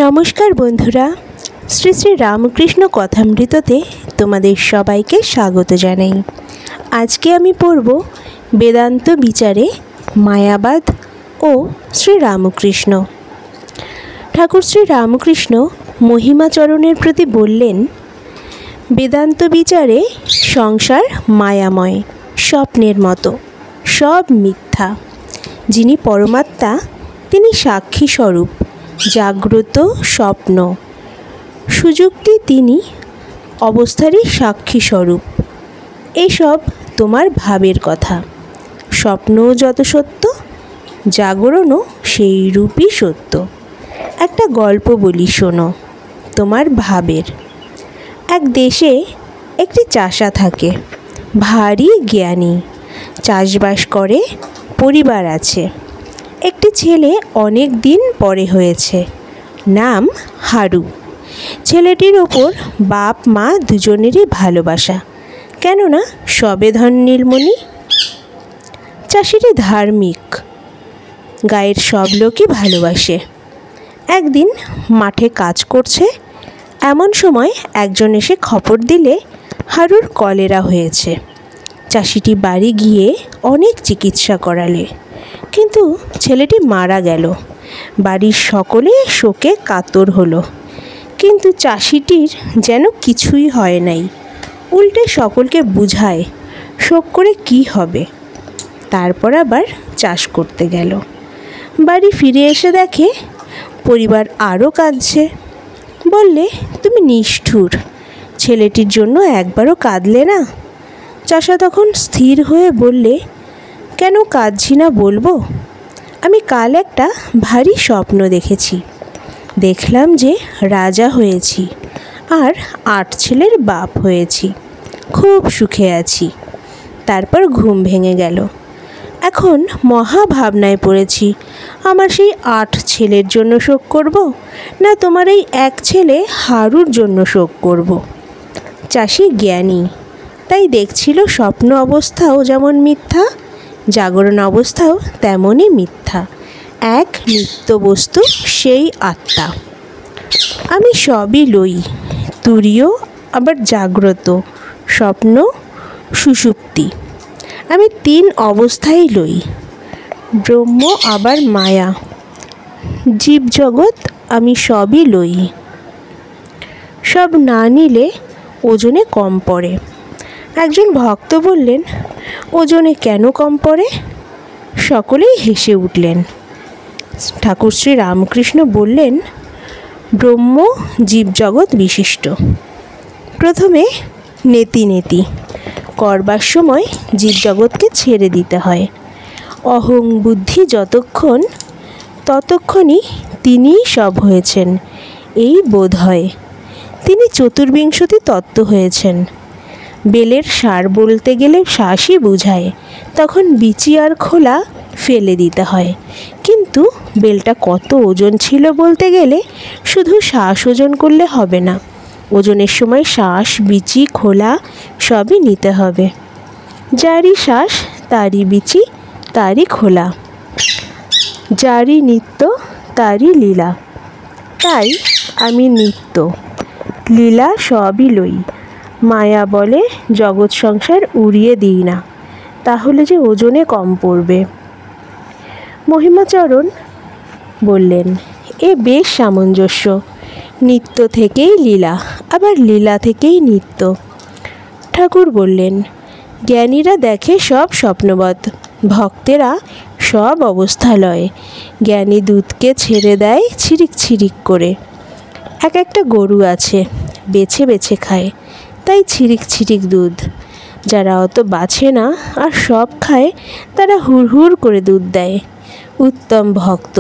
নমস্কার বন্ধুরা, শ্রী শ্রী রামকৃষ্ণ কথামৃততে তোমাদের সবাইকে স্বাগত জানাই। আজকে আমি পড়ব বেদান্ত বিচারে মায়াবাদ ও শ্রী রামকৃষ্ণ। ঠাকুর শ্রী রামকৃষ্ণ মহিমাচরণের প্রতি বললেন, বেদান্ত বিচারে সংসার মায়াময়, স্বপ্নের মতো, সব মিথ্যা। যিনি পরমাত্মা তিনি সাক্ষী স্বরূপ, জাগ্রত স্বপ্ন সুযুক্তি, তিনি অবস্থারই সাক্ষী স্বরূপ। এসব তোমার ভাবের কথা। স্বপ্নও যত সত্য, জাগরণও সেই রূপই সত্য। একটা গল্প বলি, শোনো, তোমার ভাবের। এক দেশে একটি চাষা থাকে, ভারী জ্ঞানী, চাষবাস করে, পরিবার আছে। একটি ছেলে অনেক দিন পরে হয়েছে, নাম হারু। ছেলেটির ওপর বাপ মা দুজনেরই ভালোবাসা, কেননা সবে ধন নীলমণি। চাষিটি ধার্মিক, গায়ের সব লোকই ভালোবাসে। একদিন মাঠে কাজ করছে, এমন সময় একজন এসে খবর দিলে হারুর কলেরা হয়েছে। চাষিটি বাড়ি গিয়ে অনেক চিকিৎসা করালে, কিন্তু ছেলেটি মারা গেল। বাড়ির সকলে শোকে কাতর হলো, কিন্তু চাষিটির যেন কিছুই হয় নাই। উল্টে সকলকে বুঝায় শোক করে কি হবে। তারপর আবার চাষ করতে গেল। বাড়ি ফিরে এসে দেখে পরিবার আরও কাঁদছে। বললে, তুমি নিষ্ঠুর, ছেলেটির জন্য একবারও কাঁদলে না? চাষা তখন স্থির হয়ে বললে, কেন কাঁদছি না বলবো? আমি কাল একটা ভারী স্বপ্ন দেখেছি। দেখলাম যে রাজা হয়েছি আর 8 ছেলের বাপ হয়েছি, খুব সুখে আছি। তারপর ঘুম ভেঙে গেল। এখন মহা ভাবনায় পড়েছি, আমার সেই 8 ছেলের জন্য শোক করব, না তোমার এই এক ছেলে হারুর জন্য শোক করব। চাষি জ্ঞানী, তাই দেখছিল স্বপ্ন অবস্থাও যেমন মিথ্যা, জাগরণ অবস্থাও তেমনই মিথ্যা। এক নিত্য বস্তু সেই আত্মা। আমি সবই লই, তুরীয় আবার জাগ্রত, স্বপ্ন, সুষুপ্তি। আমি 3 অবস্থায় লই, ব্রহ্ম আবার মায়া, জীবজগৎ, আমি সবই লই। সব না নিলে ওজনে কম পড়ে। একজন ভক্ত বললেন, ওজনে কেন কম পড়ে? সকলেই হেসে উঠলেন। ঠাকুর শ্রী রামকৃষ্ণ বললেন, ব্রহ্ম জীবজগৎ বিশিষ্ট। প্রথমে নেতি নেতি করবার সময় জীবজগৎকে ছেড়ে দিতে হয়। অহং বুদ্ধি যতক্ষণ, ততক্ষণই তিনিই সব হয়েছেন, এই বোধ হয়। তিনি চতুর্বিংশতি তত্ত্ব হয়েছেন। বেলের সার বলতে গেলে শ্বাসই বুঝায়, তখন বিচি আর খোলা ফেলে দিতে হয়। কিন্তু বেলটা কত ওজন ছিল বলতে গেলে শুধু শ্বাস ওজন করলে হবে না, ওজনের সময় শ্বাস, বিচি, খোলা সবই নিতে হবে। যারই শ্বাস তারই বিচি, তারই খোলা, যারই নিত্য তারই লীলা। তাই আমি নিত্য, লীলা সবই লই। মায়া বলে জগৎ সংসার উড়িয়ে দিই না, তাহলে যে ওজনে কম পড়বে। মহিমাচরণ বললেন, এ বেশ সামঞ্জস্য। নিত্য থেকেই লীলা, আবার লীলা থেকেই নিত্য। ঠাকুর বললেন, জ্ঞানীরা দেখে সব স্বপ্নবৎ, ভক্তেরা সব অবস্থা লয়। জ্ঞানী দুধকে ছেড়ে দেয় ছিরিক ছিরিক করে। একটা গরু আছে, বেছে বেছে খায়, তাই ছিরিক ছিরিক দুধ। যারা অত বাছে না আর সব খায়, তারা হুড় হুড় করে দুধ দেয়। উত্তম ভক্ত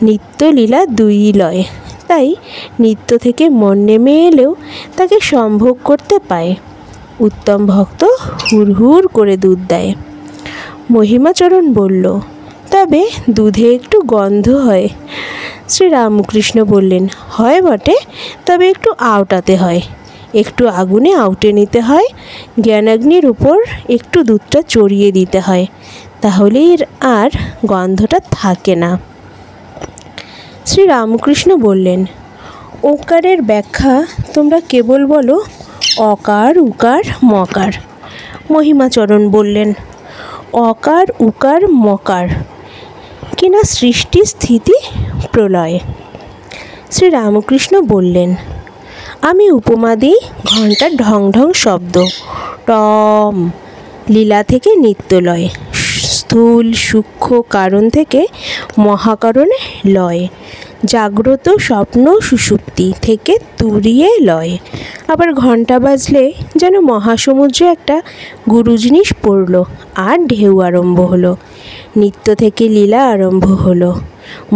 নিত্য লীলা দুইই লয়, তাই নিত্য থেকে মন নেমে এলেও তাকে সম্ভোগ করতে পায়। উত্তম ভক্ত হুড় হুড় করে দুধ দেয়। মহিমাচরণ বলল, তবে দুধে একটু গন্ধ হয়। শ্রী রামকৃষ্ণ বললেন, হয় বটে, তবে একটু আওটাতে হয়, একটু আগুনে আউটে নিতে হয়, জ্ঞানাগ্নির উপর একটু দুধটা চড়িয়ে দিতে হয়, তাহলে আর গন্ধটা থাকে না। শ্রীরামকৃষ্ণ বললেন, ওকারের ব্যাখ্যা তোমরা কেবল বলো অকার উকার মকার। মহিমাচরণ বললেন, অকার উকার মকার কিনা সৃষ্টি স্থিতি প্রলয়। শ্রীরামকৃষ্ণ বললেন, আমি উপমা দিই ঘণ্টার ঢং ঢং শব্দ, টম লীলা থেকে নিত্যলয়, স্থূল সূক্ষ্ম কারণ থেকে মহাকারণে লয়, জাগ্রত স্বপ্ন সুষুপ্তি থেকে তুরিয়ে লয়। আবার ঘণ্টা বাজলে যেন মহাসমুদ্রে একটা গুরু জিনিস পড়ল আর ঢেউ আরম্ভ হলো, নিত্য থেকে লীলা আরম্ভ হলো,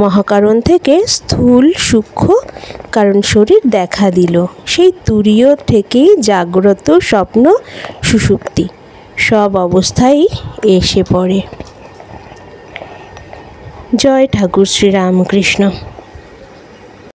মহাকারণ থেকে স্থূল সূক্ষ্ম কারণ শরীর দেখা দিল, সেই তুরীয় থেকেই জাগ্রত স্বপ্ন সুষুপ্তি সব অবস্থায় এসে পড়ে। জয় ঠাকুর শ্রীরামকৃষ্ণ।